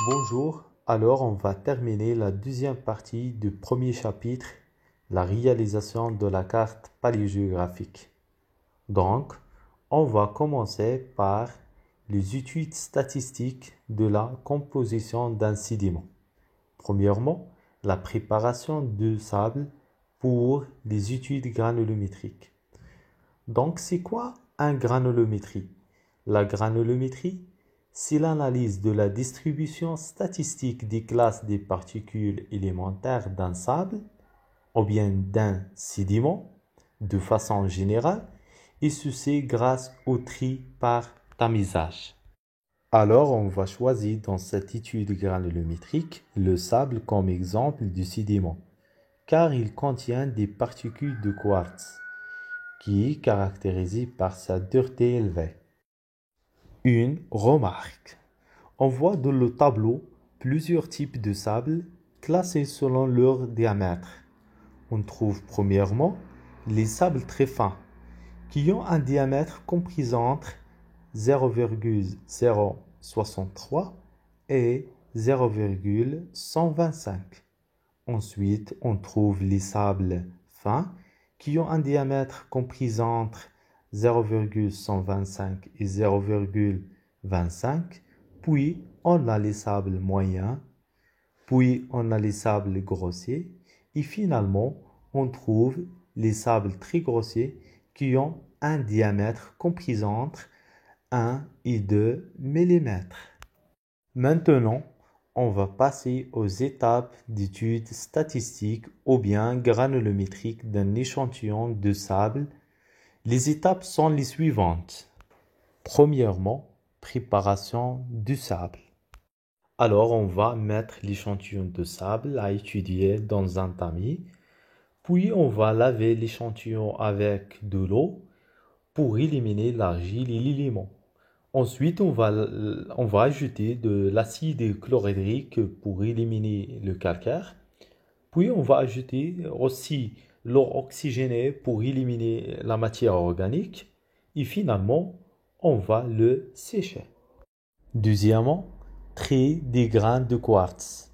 Bonjour, alors on va terminer la deuxième partie du premier chapitre, la réalisation de la carte paléogéographique. Donc, on va commencer par les études statistiques de la composition d'un sédiment. Premièrement, la préparation de sable pour les études granulométriques. Donc, c'est quoi un granulométrie? La granulométrie, c'est l'analyse de la distribution statistique des classes des particules élémentaires d'un sable ou bien d'un sédiment de façon générale, et ceci grâce au tri par tamisage. Alors, on va choisir dans cette étude granulométrique le sable comme exemple du sédiment, car il contient des particules de quartz, qui est caractérisée par sa dureté élevée. Une remarque. On voit dans le tableau plusieurs types de sable classés selon leur diamètre. On trouve premièrement les sables très fins, qui ont un diamètre compris entre 0,063 et 0,125. Ensuite, on trouve les sables fins, qui ont un diamètre compris entre 0,125 et 0,25. Puis, on a les sables moyens. Puis, on a les sables grossiers. Et finalement, on trouve les sables très grossiers qui ont un diamètre compris entre 1 et 2 mm. Maintenant, on va passer aux étapes d'étude statistique ou bien granulométrique d'un échantillon de sable. Les étapes sont les suivantes. Premièrement, préparation du sable. Alors, on va mettre l'échantillon de sable à étudier dans un tamis. Puis, on va laver l'échantillon avec de l'eau pour éliminer l'argile et l'élément. Ensuite, on va ajouter de l'acide chlorhydrique pour éliminer le calcaire. Puis, on va ajouter aussi l'eau oxygénée pour éliminer la matière organique. Et finalement, on va le sécher. Deuxièmement, tri des grains de quartz.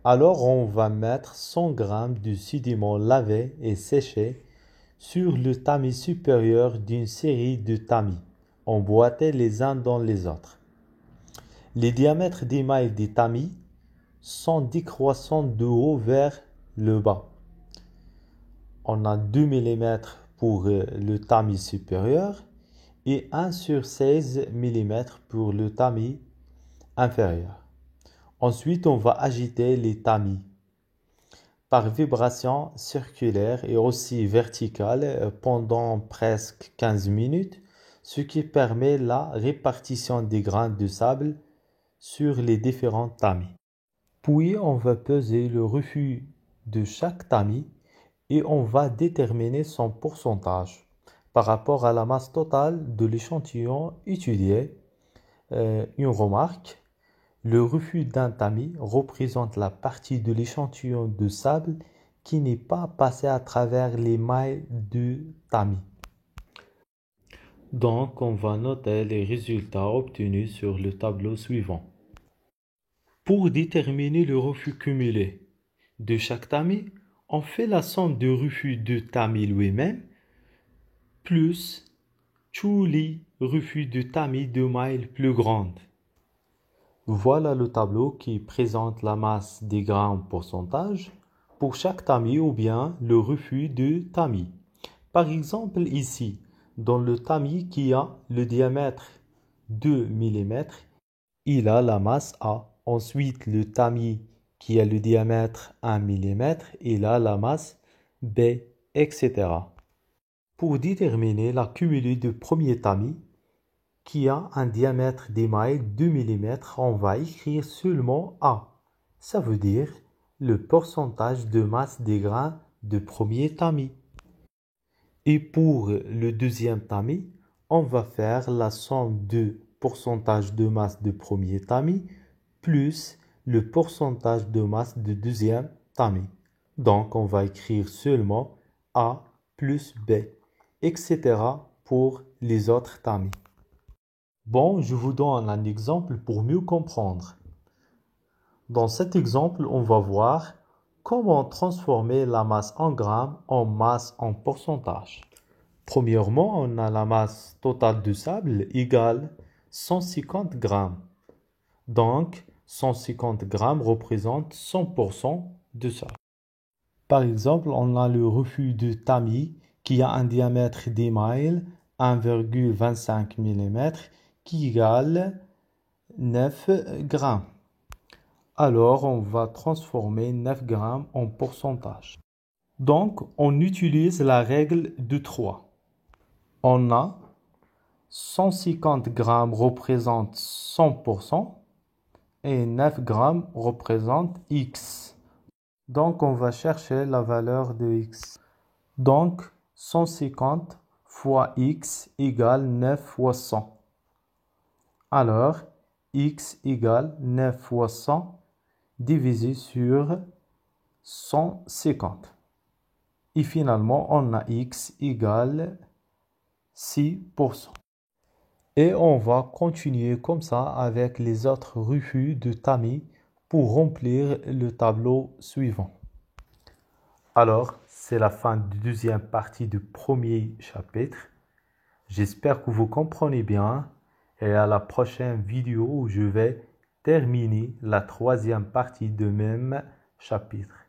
Alors, on va mettre 100 g de sédiment lavé et séché sur le tamis supérieur d'une série de tamis, emboîtés les uns dans les autres. Les diamètres des mailles des tamis sont décroissants de haut vers le bas. On a 2 mm pour le tamis supérieur et 1/16 mm pour le tamis inférieur. Ensuite, on va agiter les tamis par vibration circulaire et aussi verticale pendant presque 15 minutes, ce qui permet la répartition des grains de sable sur les différents tamis. Puis, on va peser le refus de chaque tamis et on va déterminer son pourcentage par rapport à la masse totale de l'échantillon étudié. Une remarque, le refus d'un tamis représente la partie de l'échantillon de sable qui n'est pas passée à travers les mailles du tamis. Donc, on va noter les résultats obtenus sur le tableau suivant. Pour déterminer le refus cumulé de chaque tamis, on fait la somme de refus de tamis lui-même plus tous les refus de tamis de mailles plus grandes. Voilà le tableau qui présente la masse des grains en pourcentage pour chaque tamis ou bien le refus de tamis. Par exemple ici, dans le tamis qui a le diamètre 2 mm, il a la masse A. Ensuite, le tamis qui a le diamètre 1 mm, il a la masse B, etc. Pour déterminer la cumulée du premier tamis, qui a un diamètre des mailles 2 mm, on va écrire seulement A. Ça veut dire le pourcentage de masse des grains de premier tamis. Et pour le deuxième tamis, on va faire la somme de pourcentage de masse de premier tamis plus le pourcentage de masse de deuxième tamis. Donc, on va écrire seulement A plus B, etc. pour les autres tamis. Bon, je vous donne un exemple pour mieux comprendre. Dans cet exemple, on va voir comment transformer la masse en grammes en masse en pourcentage. Premièrement, on a la masse totale de sable égale 150 grammes. Donc, 150 grammes représente 100% de sable. Par exemple, on a le refus de tamis qui a un diamètre d'émail 1,25 mm qui égale 9 grammes. Alors, on va transformer 9 grammes en pourcentage. Donc, on utilise la règle de 3. On a 150 grammes représente 100% et 9 grammes représente X. Donc, on va chercher la valeur de X. Donc, 150 fois X égale 9 fois 100. Alors, X égale 9 fois 100 divisé sur 150. Et finalement, on a X égale 6%. Et on va continuer comme ça avec les autres refus de tamis pour remplir le tableau suivant. Alors, c'est la fin de la deuxième partie du premier chapitre. J'espère que vous comprenez bien et à la prochaine vidéo où je vais terminer la troisième partie du même chapitre.